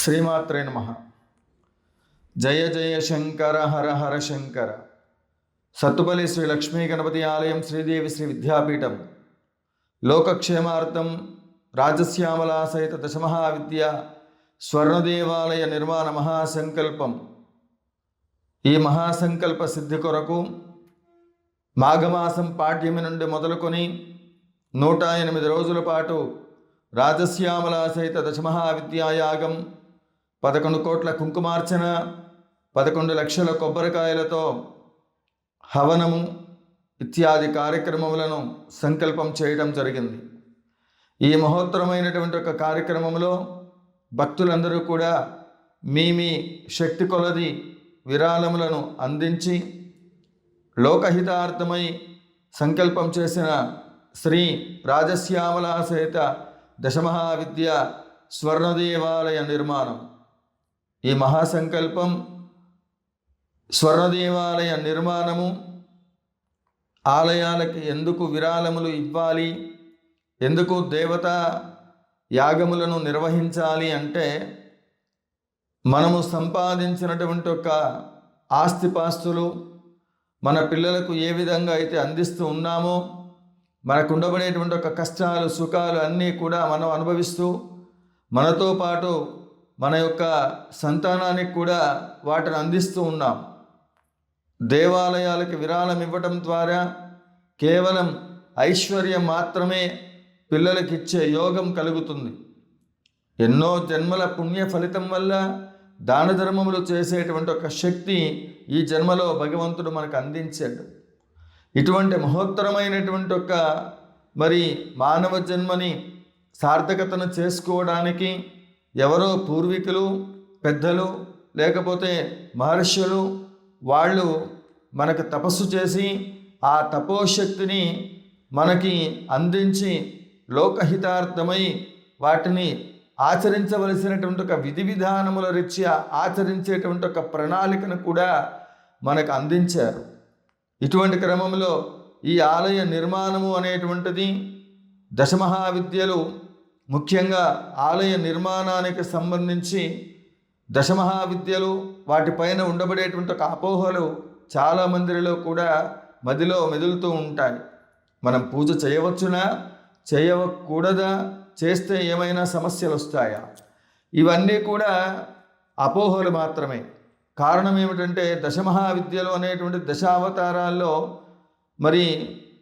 శ్రీమాత్రే నమః. జయ జయ శంకర హర హర శంకర. సత్తుపల్లి శ్రీ లక్ష్మీ గణపతి ఆలయం, శ్రీదేవి శ్రీ విద్యాపీఠం, లోకక్షేమార్థం రాజశ్యామలా సహిత దశమహావిద్య స్వర్ణదేవాలయ నిర్మాణ మహాసంకల్పం. ఈ మహాసంకల్ప సిద్ధి కొరకు మాఘమాసం పాడ్యమి నుండి మొదలుకొని 108 రోజుల పాటు రాజశ్యామలా సహిత దశమహావిద్యాయాగం, 11 కోట్ల కుంకుమార్చన, 11 లక్షల కొబ్బరికాయలతో హవనము ఇత్యాది కార్యక్రమములను సంకల్పం చేయడం జరిగింది. ఈ మహోత్తరమైనటువంటి ఒక కార్యక్రమంలో భక్తులందరూ కూడా మీ శక్తి కొలది విరాళములను అందించి లోకహితార్థమై సంకల్పం చేసిన శ్రీ రాజశ్యామలా సహిత దశమహావిద్య స్వర్ణదేవాలయ నిర్మాణం. ఈ మహాసంకల్పం, స్వర్ణదేవాలయ నిర్మాణము, ఆలయాలకి ఎందుకు విరాళములు ఇవ్వాలి, ఎందుకు దేవతా యాగములను నిర్వహించాలి అంటే, మనము సంపాదించినటువంటి ఒక ఆస్తిపాస్తులు మన పిల్లలకు ఏ విధంగా అయితే అందిస్తూ ఉన్నామో, మనకు ఉండబడేటువంటి ఒక కష్టాలు సుఖాలు అన్నీ కూడా మనం అనుభవిస్తూ, మనతో పాటు మన యొక్క సంతానానికి కూడా వాటిని అందిస్తూ ఉన్నాం. దేవాలయాలకి విరాళం ఇవ్వటం ద్వారా కేవలం ఐశ్వర్యం మాత్రమే పిల్లలకి ఇచ్చే యోగం కలుగుతుంది. ఎన్నో జన్మల పుణ్య ఫలితం వల్ల దాన ధర్మములు చేసేటువంటి ఒక శక్తి ఈ జన్మలో భగవంతుడు మనకు అందించాడు. ఇటువంటి మహోత్తరమైనటువంటి ఒక మానవ జన్మని సార్థకతను చేసుకోవడానికి ఎవరో పూర్వీకులు, పెద్దలు, లేకపోతే మహర్షులు వాళ్ళు మనకు తపస్సు చేసి ఆ తపోశక్తిని మనకి అందించి లోకహితార్థమై వాటిని ఆచరించవలసినటువంటి ఒక విధి విధానముల రీత్యా ఆచరించేటువంటి ఒక ప్రణాళికను కూడా మనకు అందించారు. ఇటువంటి క్రమంలో ఈ ఆలయ నిర్మాణము అనేటువంటిది దశమహావిద్యలు, ముఖ్యంగా ఆలయ నిర్మాణానికి సంబంధించి దశమహావిద్యలు వాటిపైన ఉండబడేటువంటి ఒక అపోహలు చాలా మందిలో కూడా మదిలో మెదులుతూ ఉంటాయి. మనం పూజ చేయవచ్చునా, చేయకూడదా, చేస్తే ఏమైనా సమస్యలు వస్తాయా? ఇవన్నీ కూడా అపోహలు మాత్రమే. కారణం ఏమిటంటే, దశమహావిద్యలు అనేటువంటి దశావతారాల్లో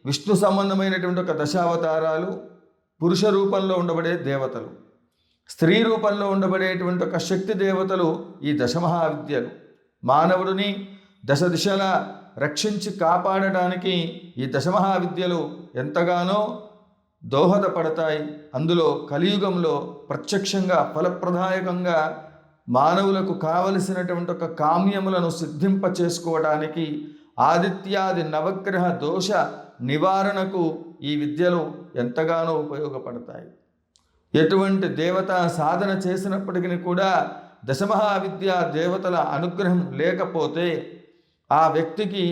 విష్ణు సంబంధమైనటువంటి ఒక దశావతారాలు పురుష రూపంలో ఉండబడే దేవతలు, స్త్రీ రూపంలో ఉండబడేటువంటి ఒక శక్తి దేవతలు ఈ దశమహావిద్యలు. మానవుడిని దశ దిశలా రక్షించి కాపాడడానికి ఈ దశమహావిద్యలు ఎంతగానో దోహదపడతాయి. అందులో కలియుగంలో ప్రత్యక్షంగా ఫలప్రదాయకంగా మానవులకు కావలసినటువంటి ఒక కామ్యములను సిద్ధింప చేసుకోవడానికి, ఆదిత్యాది నవగ్రహ దోష నివారణకు ఈ విద్యలు ఎంతగానో ఉపయోగపడతాయి. ఎటువంటి దేవతా సాధన చేసినప్పటికీ కూడా దశమహావిద్య దేవతల అనుగ్రహం లేకపోతే ఆ వ్యక్తికి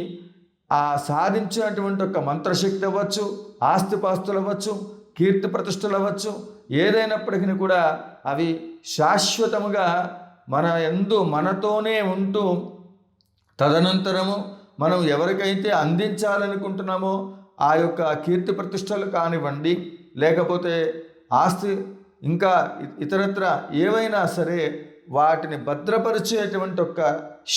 ఆ సాధించినటువంటి ఒక మంత్రశక్తి అవ్వచ్చు, ఆస్తిపాస్తులు అవ్వచ్చు, కీర్తి ప్రతిష్టలు అవ్వచ్చు, ఏదైనప్పటికీ కూడా అవి శాశ్వతముగా మనతోనే ఉంటూ తదనంతరము మనం ఎవరికైతే అందించాలనుకుంటున్నామో ఆ యొక్క కీర్తి ప్రతిష్టలు కానివ్వండి, లేకపోతే ఆస్తి, ఇంకా ఇతరత్ర ఏవైనా సరే వాటిని భద్రపరిచేటువంటి ఒక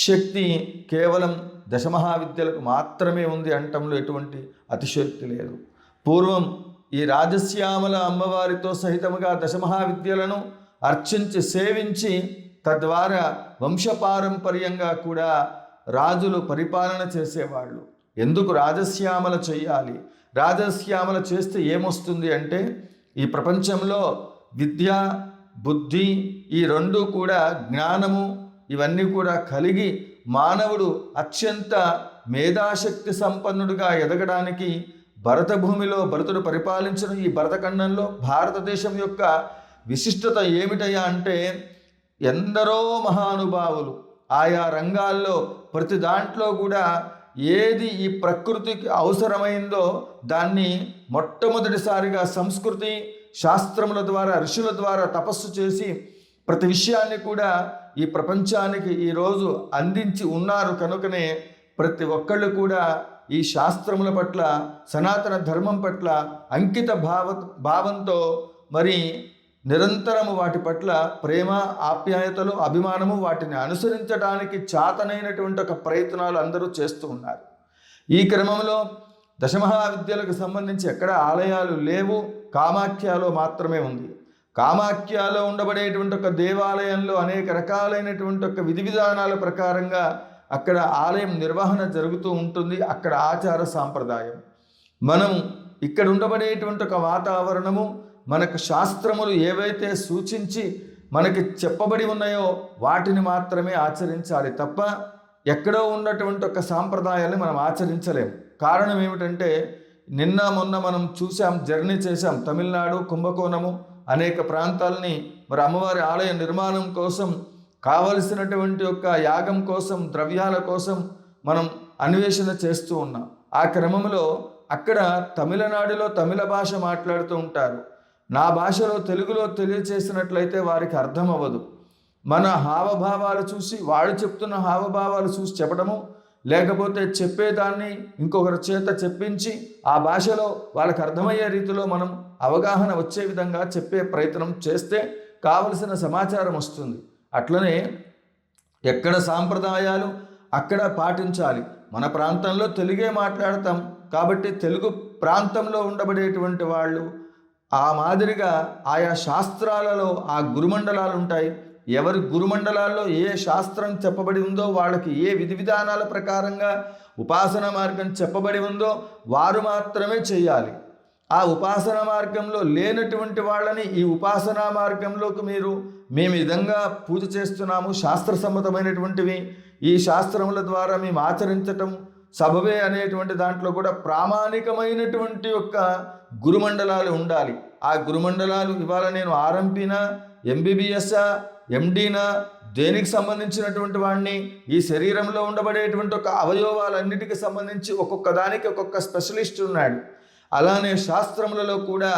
శక్తి కేవలం దశమహావిద్యలకు మాత్రమే ఉంది అనటంలో ఎటువంటి అతిశయోక్తి లేదు. పూర్వం ఈ రాజశ్యామల అమ్మవారితో సహితముగా దశమహావిద్యలను అర్చించి సేవించి తద్వారా వంశపారంపర్యంగా కూడా రాజులు పరిపాలన చేసేవాళ్ళు. ఎందుకు రాజశ్యామల చేయాలి? రాజశ్యామల చేస్తే ఏమొస్తుంది అంటే, ఈ ప్రపంచంలో విద్య, బుద్ధి ఈ రెండు కూడా, జ్ఞానము ఇవన్నీ కూడా కలిగి మానవుడు అత్యంత మేధాశక్తి సంపన్నుడిగా ఎదగడానికి భరత భూమిలో భరతుడు పరిపాలించిన ఈ భరతఖండంలో భారతదేశం యొక్క విశిష్టత ఏమిటయ్యా అంటే, ఎందరో మహానుభావులు ఆయా రంగాల్లో ప్రతి దాంట్లో కూడా ఏది ఈ ప్రకృతికి అవసరమైందో దాన్ని మొట్టమొదటిసారిగా సంస్కృతి శాస్త్రముల ద్వారా, ఋషుల ద్వారా తపస్సు చేసి ప్రతి విషయాన్ని కూడా ఈ ప్రపంచానికి ఈరోజు అందించి ఉన్నారు కనుకనే ప్రతి ఒక్కళ్ళు కూడా ఈ శాస్త్రముల పట్ల, సనాతన ధర్మం పట్ల అంకిత భావంతో మరి నిరంతరము వాటి పట్ల ప్రేమ, ఆప్యాయతలు, అభిమానము, వాటిని అనుసరించడానికి చాతనైనటువంటి ఒక ప్రయత్నాలు అందరూ చేస్తూ ఉన్నారు. ఈ క్రమంలో దశమహావిద్యలకు సంబంధించి ఎక్కడ ఆలయాలు లేవు, కామాఖ్యలో మాత్రమే ఉంది. కామాఖ్యలో ఉండబడేటువంటి ఒక దేవాలయంలో అనేక రకాలైనటువంటి ఒక విధి విధానాల ప్రకారంగా అక్కడ ఆలయం నిర్వహణ జరుగుతూ ఉంటుంది. అక్కడ ఆచార సాంప్రదాయం. మనం ఇక్కడ ఉండబడేటువంటి ఒక వాతావరణము, మనకు శాస్త్రములు ఏవైతే సూచించి మనకి చెప్పబడి ఉన్నాయో వాటిని మాత్రమే ఆచరించాలి తప్ప ఎక్కడో ఉన్నటువంటి ఒక సాంప్రదాయాన్ని మనం ఆచరించలేము. కారణం ఏమిటంటే నిన్న మొన్న మనం చూసాం, జర్నీ చేశాం, తమిళనాడు, కుంభకోణము అనేక ప్రాంతాలని మరి అమ్మవారి ఆలయ నిర్మాణం కోసం కావలసినటువంటి ఒక యాగం కోసం, ద్రవ్యాల కోసం మనం అన్వేషణ చేస్తూ ఉన్నాం. ఆ క్రమంలో అక్కడ తమిళనాడులో తమిళ భాష మాట్లాడుతూ ఉంటారు. నా భాషలో తెలుగులో తెలియచేసినట్లయితే వారికి అర్థం అవ్వదు. మన హావభావాలు చూసి, వాళ్ళు చెప్తున్న హావభావాలు చూసి చెప్పడము, లేకపోతే చెప్పేదాన్ని ఇంకొకరి చేత చెప్పించి ఆ భాషలో వాళ్ళకి అర్థమయ్యే రీతిలో మనం అవగాహన వచ్చే విధంగా చెప్పే ప్రయత్నం చేస్తే కావలసిన సమాచారం వస్తుంది. అట్లనే ఎక్కడ సాంప్రదాయాలు అక్కడ పాటించాలి. మన ప్రాంతంలో తెలుగే మాట్లాడతాం కాబట్టి తెలుగు ప్రాంతంలో ఉండబడేటువంటి వాళ్ళు ఆ మాదిరిగా ఆయా శాస్త్రాలలో ఆ గురుమండలాలు ఉంటాయి. ఎవరి గురుమండలాల్లో ఏ శాస్త్రం చెప్పబడి ఉందో, వాళ్ళకి ఏ విధి విధానాల ప్రకారంగా ఉపాసన మార్గం చెప్పబడి ఉందో వారు మాత్రమే చేయాలి. ఆ ఉపాసన మార్గంలో లేనటువంటి వాళ్ళని ఈ ఉపాసనా మార్గంలోకి మేము విధంగా పూజ చేస్తున్నాము, శాస్త్రసమ్మతమైనటువంటివి ఈ శాస్త్రముల ద్వారా మేము ఆచరించటం సబబే అనేటువంటి దాంట్లో కూడా ప్రామాణికమైనటువంటి యొక్క గురుమండలాలు ఉండాలి. ఆ గురుమండలాలు ఇవాళ నేను ఆర్ఎంపీనా, ఎంబీబీఎస్ఆ, ఎండీనా, దేనికి సంబంధించినటువంటి వాడిని, ఈ శరీరంలో ఉండబడేటువంటి ఒక అవయవాలన్నిటికీ సంబంధించి ఒక్కొక్క దానికి ఒక్కొక్క స్పెషలిస్ట్ ఉన్నాడు. అలానే శాస్త్రములలో కూడా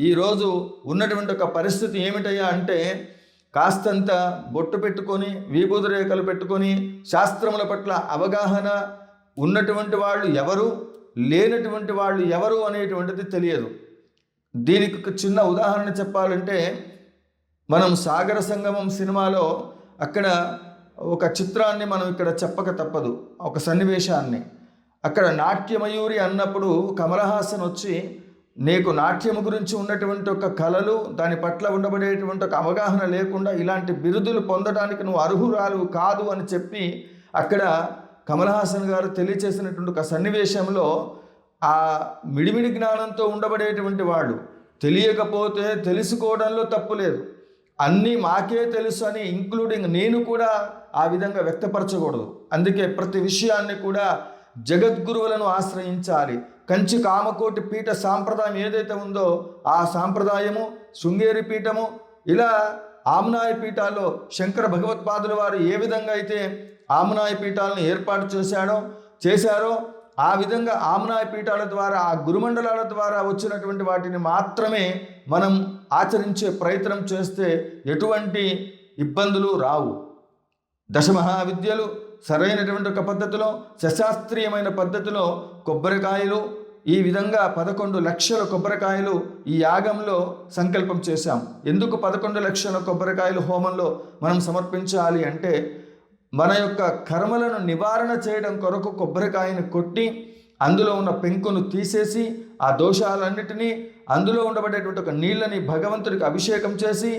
ఈరోజు ఉన్నటువంటి ఒక పరిస్థితి ఏమిటయ్యా అంటే, కాస్తంత బొట్టు పెట్టుకొని, విభూతి రేఖలు పెట్టుకొని శాస్త్రముల పట్ల అవగాహన ఉన్నటువంటి వాళ్ళు ఎవరు, లేనటువంటి వాళ్ళు ఎవరు అనేటువంటిది తెలియదు. దీనికి ఒక చిన్న ఉదాహరణ చెప్పాలంటే, మనం సాగర సంగమం సినిమాలో అక్కడ ఒక చిత్రాన్ని మనం ఇక్కడ చెప్పక తప్పదు, ఒక సన్నివేశాన్ని. అక్కడ నాట్యమయూరి అన్నప్పుడు కమల్ హాసన్ వచ్చి, నీకు నాట్యము గురించి ఉన్నటువంటి ఒక కళలు, దాని పట్ల ఉండబడేటువంటి ఒక అవగాహన లేకుండా ఇలాంటి బిరుదులు పొందడానికి నువ్వు అర్హురాలు కాదు అని చెప్పి అక్కడ కమల్ హాసన్ గారు తెలియచేసినటువంటి ఒక సన్నివేశంలో ఆ మిడిమిడి జ్ఞానంతో ఉండబడేటువంటి వాళ్ళు తెలియకపోతే తెలుసుకోవడంలో తప్పు లేదు, అన్నీ మాకే తెలుసు అని ఇంక్లూడింగ్ నేను కూడా ఆ విధంగా వ్యక్తపరచకూడదు. అందుకే ప్రతి విషయాన్ని కూడా జగద్గురువులను ఆశ్రయించాలి. కంచి కామకోటి పీఠ సాంప్రదాయం ఏదైతే ఉందో ఆ సాంప్రదాయము, శృంగేరి పీఠము, ఇలా ఆమ్నాయ పీఠాల్లో శంకర భగవత్పాదుల వారు ఏ విధంగా అయితే ఆమ్నాయ పీఠాలను ఏర్పాటు చేశారో ఆ విధంగా ఆమ్నాయ పీఠాల ద్వారా, ఆ గురుమండలాల ద్వారా వచ్చినటువంటి వాటిని మాత్రమే మనం ఆచరించే ప్రయత్నం చేస్తే ఎటువంటి ఇబ్బందులు రావు. దశమహావిద్యలు సరైనటువంటి ఒక పద్ధతిలో, శశాస్త్రీయమైన పద్ధతిలో కొబ్బరికాయలు, ఈ విధంగా 11 లక్షల కొబ్బరికాయలు ఈ యాగంలో సంకల్పం చేశాం. ఎందుకు 11 లక్షల కొబ్బరికాయలు హోమంలో మనం సమర్పించాలి అంటే, మన యొక్క కర్మలను నివారణ చేయడం కొరకు కొబ్బరికాయను కొట్టి అందులో ఉన్న పెంకును తీసేసి ఆ దోషాలన్నిటినీ, అందులో ఉండబడేటువంటి ఒక నీళ్ళని భగవంతుడికి అభిషేకం చేసి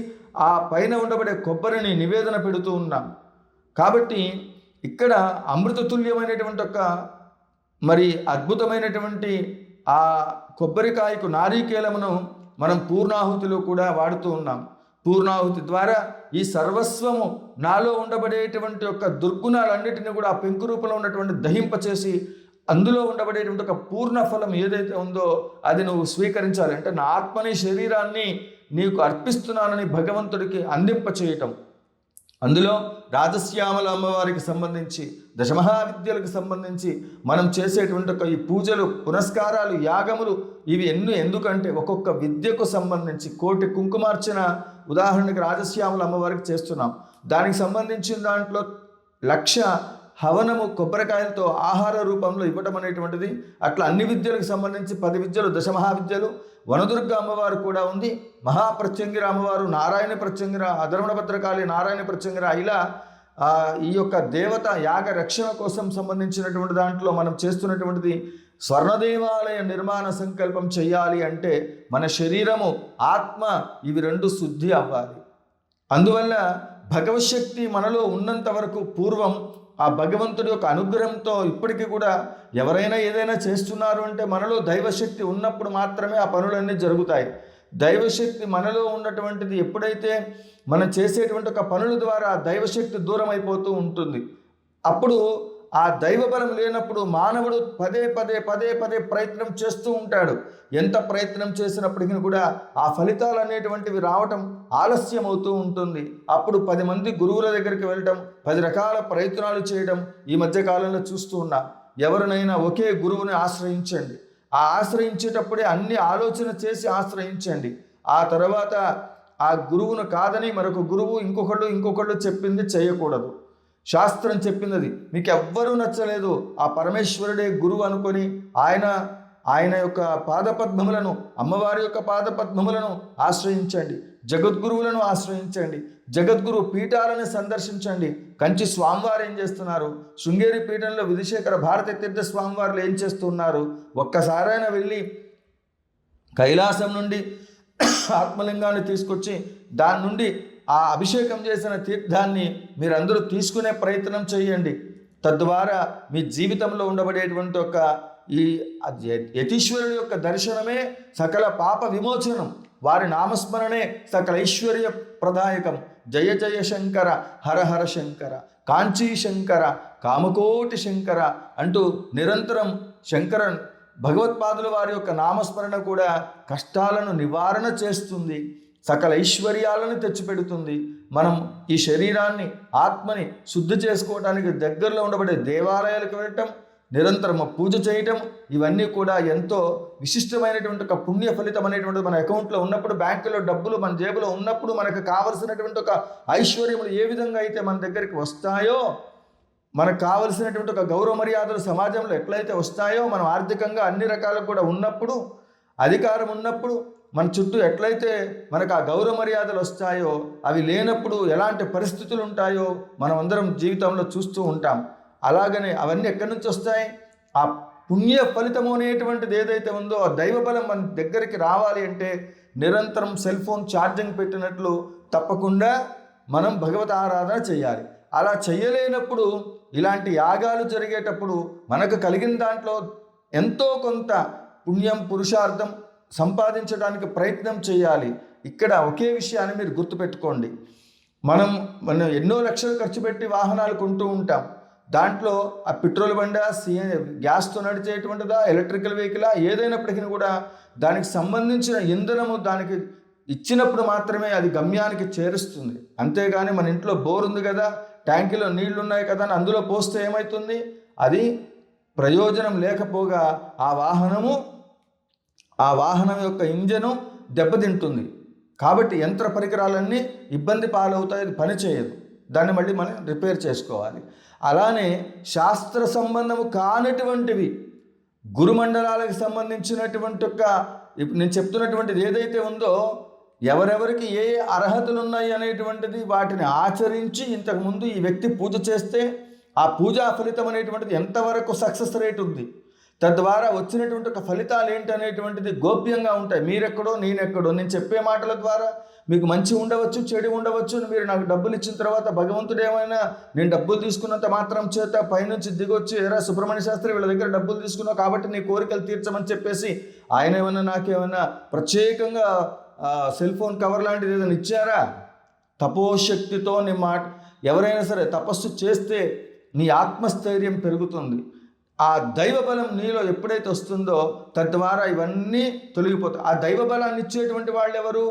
ఆ పైన ఉండబడే కొబ్బరిని నివేదన పెడుతూ ఉన్నాం. కాబట్టి ఇక్కడ అమృతతుల్యమైనటువంటి ఒక మరి అద్భుతమైనటువంటి ఆ కొబ్బరికాయకు నారీకేలమును మనం పూర్ణాహుతిలో కూడా వాడుతూ ఉన్నాం. పూర్ణాహుతి ద్వారా ఈ సర్వస్వము నాలో ఉండబడేటువంటి యొక్క దుర్గుణాలన్నిటిని కూడా ఆ పెంకు రూపంలో ఉన్నటువంటి దహింపచేసి అందులో ఉండబడేటువంటి ఒక పూర్ణ ఫలం ఏదైతే ఉందో అది నువ్వు స్వీకరించాలి. అంటే నా ఆత్మని, శరీరాన్ని నీకు అర్పిస్తున్నానని భగవంతుడికి అందింపచేయటం. అందులో రాజశ్యామల అమ్మవారికి సంబంధించి, దశమహావిద్యలకు సంబంధించి మనం చేసేటువంటి ఒక ఈ పూజలు, పునస్కారాలు, యాగములు ఇవి ఎందుకంటే ఒక్కొక్క విద్యకు సంబంధించి 1,000 కుంకుమార్చన ఉదాహరణకి రాజశ్యాముల అమ్మవారికి చేస్తున్నాం, దానికి సంబంధించిన దాంట్లో 1,00,000 హవనము కొబ్బరికాయలతో ఆహార రూపంలో ఇవ్వటం అనేటువంటిది. అట్లా అన్ని విద్యలకు సంబంధించి 10 విద్యలు, దశమహావిద్యలు. వనదుర్గ అమ్మవారు కూడా ఉంది, మహాప్రత్యంగిర అమ్మవారు, నారాయణ ప్రత్యంగిర, అధర్వణ భద్రకాళి, నారాయణ ప్రత్యంగిర. ఇలా ఈ యొక్క దేవత యాగ రక్షణ కోసం సంబంధించినటువంటి దాంట్లో మనం చేస్తున్నటువంటిది స్వర్ణదేవాలయ నిర్మాణ సంకల్పం చేయాలి అంటే మన శరీరము, ఆత్మ ఇవి 2 శుద్ధి అవ్వాలి. అందువల్ల భగవశక్తి మనలో ఉన్నంత వరకు పూర్వం ఆ భగవంతుడి యొక్క అనుగ్రహంతో ఇప్పటికీ కూడా ఎవరైనా ఏదైనా చేస్తున్నారు అంటే మనలో దైవశక్తి ఉన్నప్పుడు మాత్రమే ఆ పనులన్నీ జరుగుతాయి. దైవశక్తి మనలో ఉన్నటువంటిది ఎప్పుడైతే మనం చేసేటువంటి ఒక పనుల ద్వారా దైవశక్తి దూరం అయిపోతూ ఉంటుంది. అప్పుడు ఆ దైవ బలం లేనప్పుడు మానవుడు పదే పదే ప్రయత్నం చేస్తూ ఉంటాడు. ఎంత ప్రయత్నం చేసినప్పటికీ కూడా ఆ ఫలితాలు అనేటువంటివి రావటం ఆలస్యం అవుతూ ఉంటుంది. అప్పుడు 10 మంది గురువుల దగ్గరికి వెళ్ళటం, 10 రకాల ప్రయత్నాలు చేయడం ఈ మధ్యకాలంలో చూస్తూ ఉన్నాం. ఎవరినైనా ఒకే గురువుని ఆశ్రయించండి. ఆ ఆశ్రయించేటప్పుడే అన్ని ఆలోచన చేసి ఆశ్రయించండి. ఆ తర్వాత ఆ గురువును కాదని మరొక గురువు ఇంకొకళ్ళు చెప్పింది చేయకూడదు. శాస్త్రం చెప్పినది మీకు ఎవ్వరూ నచ్చలేదు, ఆ పరమేశ్వరుడే గురువు అనుకొని ఆయన యొక్క పాదపద్మములను, అమ్మవారి యొక్క పాదపద్మములను ఆశ్రయించండి. జగద్గురువులను ఆశ్రయించండి. జగద్గురు పీఠాలను సందర్శించండి. కంచి స్వామివారు ఏం చేస్తున్నారు, శృంగేరి పీఠంలో విధుశేఖర భారతీ తీర్థ స్వామివారులు ఏం చేస్తున్నారు, ఒక్కసారైనా వెళ్ళి కైలాసం నుండి ఆత్మలింగాన్ని తీసుకొచ్చి దాని నుండి ఆ అభిషేకం చేసిన తీర్థాన్ని మీరందరూ తీసుకునే ప్రయత్నం చేయండి. తద్వారా మీ జీవితంలో ఉండబడేటువంటి ఒక ఈ యతీశ్వరుడి యొక్క దర్శనమే సకల పాప విమోచనం. వారి నామస్మరణే సకల ఐశ్వర్య ప్రదాయకం. జయ జయ శంకర, హర హర శంకర, కాంచీ శంకర, కామకోటి శంకర అంటూ నిరంతరం శంకరన్ భగవత్పాదుల వారి యొక్క నామస్మరణ కూడా కష్టాలను నివారణ చేస్తుంది, సకల ఐశ్వర్యాలను తెచ్చిపెడుతుంది. మనం ఈ శరీరాన్ని, ఆత్మని శుద్ధి చేసుకోవడానికి దగ్గరలో ఉండబడే దేవాలయాలకు వెళ్ళటం, నిరంతరం పూజ చేయటం, ఇవన్నీ కూడా ఎంతో విశిష్టమైనటువంటి ఒక పుణ్య ఫలితం అనేటువంటిది మన అకౌంట్లో ఉన్నప్పుడు, బ్యాంకులో డబ్బులు మన జేబులో ఉన్నప్పుడు మనకు కావలసినటువంటి ఒక ఐశ్వర్యములు ఏ విధంగా అయితే మన దగ్గరికి వస్తాయో, మనకు కావలసినటువంటి ఒక గౌరవ మర్యాదలు సమాజంలో ఎట్లయితే వస్తాయో, మనం ఆర్థికంగా అన్ని రకాలకు కూడా ఉన్నప్పుడు, అధికారం ఉన్నప్పుడు మన చుట్టూ ఎట్లయితే మనకు ఆ గౌరవ మర్యాదలు వస్తాయో, అవి లేనప్పుడు ఎలాంటి పరిస్థితులు ఉంటాయో మనం అందరం జీవితంలో చూస్తూ ఉంటాం. అలాగనే అవన్నీ ఎక్కడి నుంచి వస్తాయి? ఆ పుణ్య ఫలితము అనేటువంటిది ఏదైతే ఉందో, ఆ దైవ బలం మన దగ్గరికి రావాలి అంటే నిరంతరం సెల్ ఫోన్ ఛార్జింగ్ పెట్టినట్లు తప్పకుండా మనం భగవత్ ఆరాధన చేయాలి. అలా చేయలేనప్పుడు, ఇలాంటి యాగాలు జరిగేటప్పుడు మనకు కలిగిన దాంట్లో ఎంతో కొంత పుణ్యం, పురుషార్థం సంపాదించడానికి ప్రయత్నం చేయాలి. ఇక్కడ ఒకే విషయాన్ని మీరు గుర్తుపెట్టుకోండి. మనం ఎన్నో లక్షలు ఖర్చు పెట్టి వాహనాలు కొంటూ ఉంటాం. దాంట్లో ఆ పెట్రోల్ బండా, గ్యాస్తో నడిచేటువంటిదా, ఎలక్ట్రికల్ వెహికలా, ఏదైనప్పటికీ కూడా దానికి సంబంధించిన ఇంధనము దానికి ఇచ్చినప్పుడు మాత్రమే అది గమ్యానికి చేరుస్తుంది. అంతేగాని మన ఇంట్లో బోర్ ఉంది కదా, ట్యాంకీలో నీళ్లు ఉన్నాయి కదా అని అందులో పోస్తే ఏమవుతుంది? అది ప్రయోజనం లేకపోగా ఆ వాహనం యొక్క ఇంజను దెబ్బతింటుంది. కాబట్టి యంత్ర పరికరాలన్నీ ఇబ్బంది పాలవుతాయి, అది పని చేయదు. దాన్ని మళ్ళీ మనం రిపేర్ చేసుకోవాలి. అలానే శాస్త్ర సంబంధము కానటువంటివి, గురుమండలాలకు సంబంధించినటువంటి ఇప్పుడు నేను చెప్తున్నటువంటిది ఏదైతే ఉందో, ఎవరెవరికి ఏ అర్హతలు ఉన్నాయి అనేటువంటిది వాటిని ఆచరించి ఇంతకుముందు ఈ వ్యక్తి పూజ చేస్తే ఆ పూజా ఫలితం అనేటువంటిది ఎంతవరకు సక్సెస్ రేట్ ఉంది, తద్వారా వచ్చినటువంటి ఒక ఫలితాలు ఏంటి అనేటువంటిది గోప్యంగా ఉంటాయి. మీరెక్కడో నేనెక్కడో, నేను చెప్పే మాటల ద్వారా మీకు మంచి ఉండవచ్చు, చెడు ఉండవచ్చు. మీరు నాకు డబ్బులు ఇచ్చిన తర్వాత భగవంతుడు ఏమైనా నేను డబ్బులు తీసుకున్నంత మాత్రం చేత పైనుంచి దిగొచ్చి, ఎరా సుబ్రహ్మణ్య శాస్త్రి వీళ్ళ దగ్గర డబ్బులు తీసుకున్నావు కాబట్టి నీ కోరికలు తీర్చమని చెప్పేసి ఆయన ఏమైనా నాకేమైనా ప్రత్యేకంగా సెల్ ఫోన్ కవర్ లాంటిది ఏదైనా ఇచ్చారా? తపోశక్తితో నీ మాట ఎవరైనా సరే తపస్సు చేస్తే నీ ఆత్మస్థైర్యం పెరుగుతుంది. ఆ దైవ బలం నీలో ఎప్పుడైతే వస్తుందో తద్వారా ఇవన్నీ తొలగిపోతాయి. ఆ దైవ బలాన్ని ఇచ్చేటువంటి వాళ్ళు ఎవరు?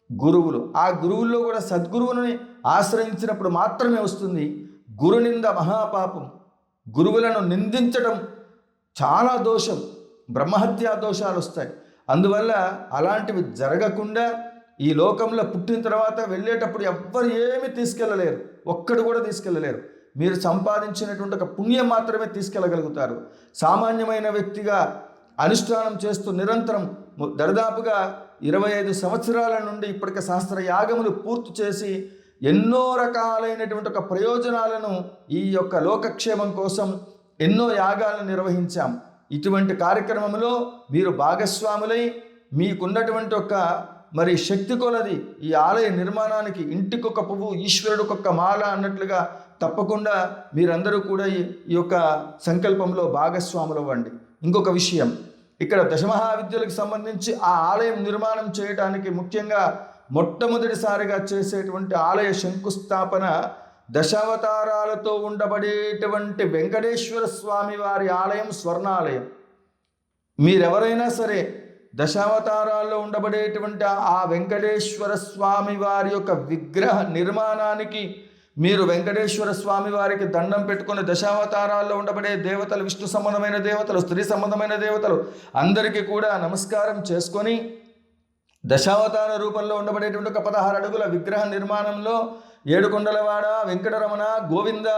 గురువులు. ఆ గురువుల్లో కూడా సద్గురువుని ఆశ్రయించినప్పుడు మాత్రమే వస్తుంది. గురునింద మహాపాపం. గురువులను నిందించడం చాలా దోషం, బ్రహ్మహత్యా దోషాలు వస్తాయి. అందువల్ల అలాంటివి జరగకుండా ఈ లోకంలో పుట్టిన తర్వాత వెళ్ళేటప్పుడు ఎవ్వరు ఏమీ తీసుకెళ్ళలేరు, ఒక్కడు కూడా తీసుకెళ్ళలేరు. మీరు సంపాదించినటువంటి ఒక పుణ్యం మాత్రమే తీసుకెళ్ళగలుగుతారు. సామాన్యమైన వ్యక్తిగా అనుష్ఠానం చేస్తూ నిరంతరం దరిదాపుగా 25 సంవత్సరాల నుండి ఇప్పటికే శాస్త్ర యాగములు పూర్తి చేసి ఎన్నో రకాలైనటువంటి ఒక ప్రయోజనాలను ఈ యొక్క లోకక్షేమం కోసం ఎన్నో యాగాలను నిర్వహించాం. ఇటువంటి కార్యక్రమంలో మీరు భాగస్వాములై మీకున్నటువంటి ఒక మరి శక్తి కొలది ఈ ఆలయ నిర్మాణానికి ఇంటికొక పువ్వు ఈశ్వరుడికొక మాల అన్నట్లుగా తప్పకుండా మీరందరూ కూడా ఈ యొక్క సంకల్పంలో భాగస్వాములు అవ్వండి. ఇంకొక విషయం, ఇక్కడ దశమహావిద్యలకు సంబంధించి ఆ ఆలయం నిర్మాణం చేయడానికి ముఖ్యంగా మొట్టమొదటిసారిగా చేసేటువంటి ఆలయ శంకుస్థాపన దశావతారాలతో ఉండబడేటువంటి వెంకటేశ్వర స్వామి వారి ఆలయం, స్వర్ణాలయం. మీరెవరైనా సరే దశావతారాల్లో ఉండబడేటువంటి ఆ వెంకటేశ్వర స్వామి వారి యొక్క విగ్రహ నిర్మాణానికి మీరు వెంకటేశ్వర స్వామి వారికి దండం పెట్టుకుని దశావతారాల్లో ఉండబడే దేవతలు, విష్ణు సంబంధమైన దేవతలు, స్త్రీ సంబంధమైన దేవతలు అందరికీ కూడా నమస్కారం చేసుకొని దశావతార రూపంలో ఉండబడేటువంటి ఒక 16 అడుగుల విగ్రహ నిర్మాణంలో ఏడుకొండలవాడ వెంకటరమణ గోవింద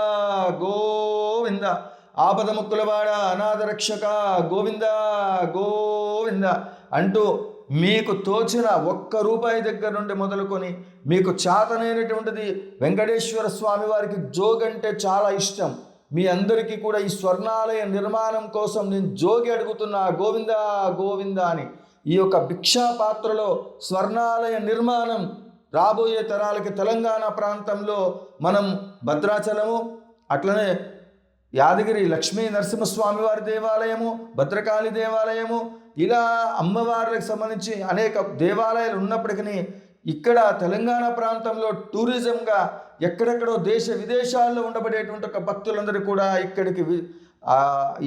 గోవింద, ఆపదముక్కులవాడ అనాథరక్షక గోవింద గోవింద అంటూ మీకు తోచిన ₹1 దగ్గర నుండి మొదలుకొని మీకు చాతనైనటువంటిది వెంకటేశ్వర స్వామి వారికి జోగ్ అంటే చాలా ఇష్టం. మీ అందరికీ కూడా ఈ స్వర్ణాలయ నిర్మాణం కోసం నేను జోగి అడుగుతున్నా గోవింద గోవింద అని. ఈ యొక్క భిక్షా పాత్రలో స్వర్ణాలయ నిర్మాణం రాబోయే తరాలకి తెలంగాణ ప్రాంతంలో మనం భద్రాచలము, అట్లనే యాదగిరి లక్ష్మీ నరసింహస్వామి వారి దేవాలయము, భద్రకాళి దేవాలయము, ఇలా అమ్మవార్లకు సంబంధించి అనేక దేవాలయాలు ఉన్నప్పటికీ ఇక్కడ తెలంగాణ ప్రాంతంలో టూరిజంగా ఎక్కడెక్కడో దేశ విదేశాల్లో ఉండబడేటువంటి ఒక భక్తులందరూ కూడా ఇక్కడికి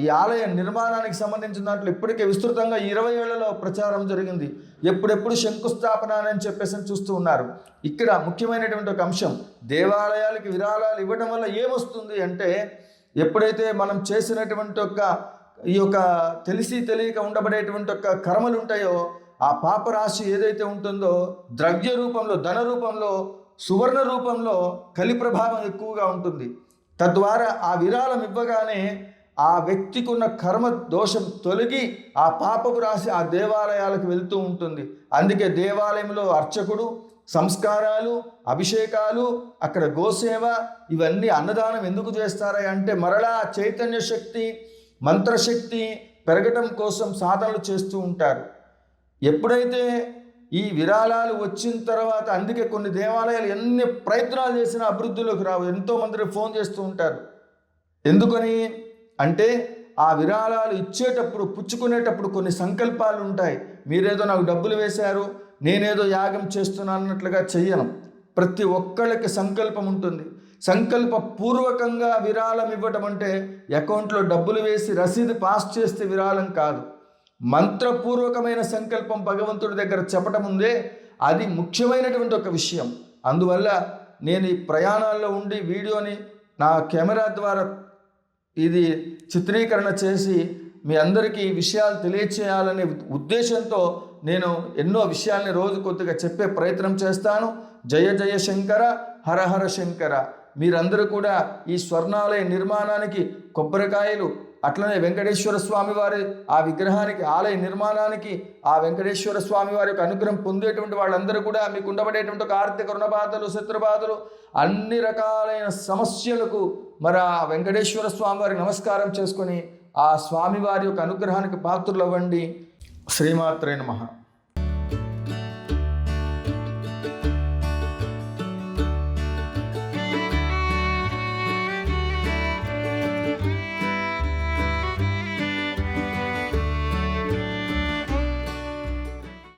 ఈ ఆలయ నిర్మాణానికి సంబంధించిన దాంట్లో ఇప్పటికే విస్తృతంగా 20 ఏళ్లలో ప్రచారం జరిగింది. ఎప్పుడెప్పుడు శంకుస్థాపన అని చెప్పేసి చూస్తూ ఉన్నారు. ఇక్కడ ముఖ్యమైనటువంటి ఒక అంశం, దేవాలయాలకి విరాళాలు ఇవ్వడం వల్ల ఏమొస్తుంది అంటే, ఎప్పుడైతే మనం చేసినటువంటి ఈ యొక్క తెలిసి తెలియక ఉండబడేటువంటి ఒక కర్మలు ఉంటాయో ఆ పాపరాశి ఏదైతే ఉంటుందో ద్రవ్య రూపంలో, ధన రూపంలో, సువర్ణ రూపంలో కలి ప్రభావం ఎక్కువగా ఉంటుంది. తద్వారా ఆ విరాళం ఇవ్వగానే ఆ వ్యక్తికి ఉన్న కర్మ దోషం తొలగి ఆ పాపపు రాశి ఆ దేవాలయాలకు వెళ్తూ ఉంటుంది. అందుకే దేవాలయంలో అర్చకుడు, సంస్కారాలు, అభిషేకాలు, అక్కడ గోసేవ, ఇవన్నీ అన్నదానం ఎందుకు చేస్తారా అంటే మరలా చైతన్య శక్తి, మంత్రశక్తి పెరగటం కోసం సాధనలు చేస్తూ ఉంటారు. ఎప్పుడైతే ఈ విరాళాలు వచ్చిన తర్వాత, అందుకే కొన్ని దేవాలయాలు ఎన్ని ప్రయత్నాలు చేసినా అభివృద్ధిలోకి రావు. ఎంతోమంది ఫోన్ చేస్తూ ఉంటారు. ఎందుకని అంటే ఆ విరాళాలు ఇచ్చేటప్పుడు, పుచ్చుకునేటప్పుడు కొన్ని సంకల్పాలు ఉంటాయి. మీరేదో నాకు డబ్బులు వేశారు, నేనేదో యాగం చేస్తున్నాను అన్నట్లుగా చెయ్యను. ప్రతి ఒక్కళ్ళకి సంకల్పం ఉంటుంది. సంకల్ప పూర్వకంగా విరాళం ఇవ్వటం అంటే అకౌంట్లో డబ్బులు వేసి రసీదు పాస్ చేస్తే విరాళం కాదు. మంత్రపూర్వకమైన సంకల్పం భగవంతుడి దగ్గర చెప్పటం ఉందే, అది ముఖ్యమైనటువంటి ఒక విషయం. అందువల్ల నేను ఈ ప్రయాణాల్లో ఉండి వీడియోని నా కెమెరా ద్వారా ఇది చిత్రీకరణ చేసి మీ అందరికీ విషయాలు తెలియచేయాలనే ఉద్దేశంతో నేను ఎన్నో విషయాల్ని రోజు కొద్దిగా చెప్పే ప్రయత్నం చేస్తాను. జయ జయ శంకర, హర హర శంకర. మీరందరూ కూడా ఈ స్వర్ణాలయ నిర్మాణానికి కొబ్బరికాయలు, అట్లనే వెంకటేశ్వర స్వామి వారి ఆ విగ్రహానికి, ఆలయ నిర్మాణానికి, ఆ వెంకటేశ్వర స్వామి వారి యొక్క అనుగ్రహం పొందేటువంటి వాళ్ళందరూ కూడా మీకు ఉండబడేటువంటి ఒక ఆర్థిక రుణబాధలు, శత్రుబాధలు, అన్ని రకాలైన సమస్యలకు మరి ఆ వెంకటేశ్వర స్వామి వారికి నమస్కారం చేసుకొని ఆ స్వామివారి యొక్క అనుగ్రహానికి పాత్రులు అవ్వండి. శ్రీమాత్రే నమః.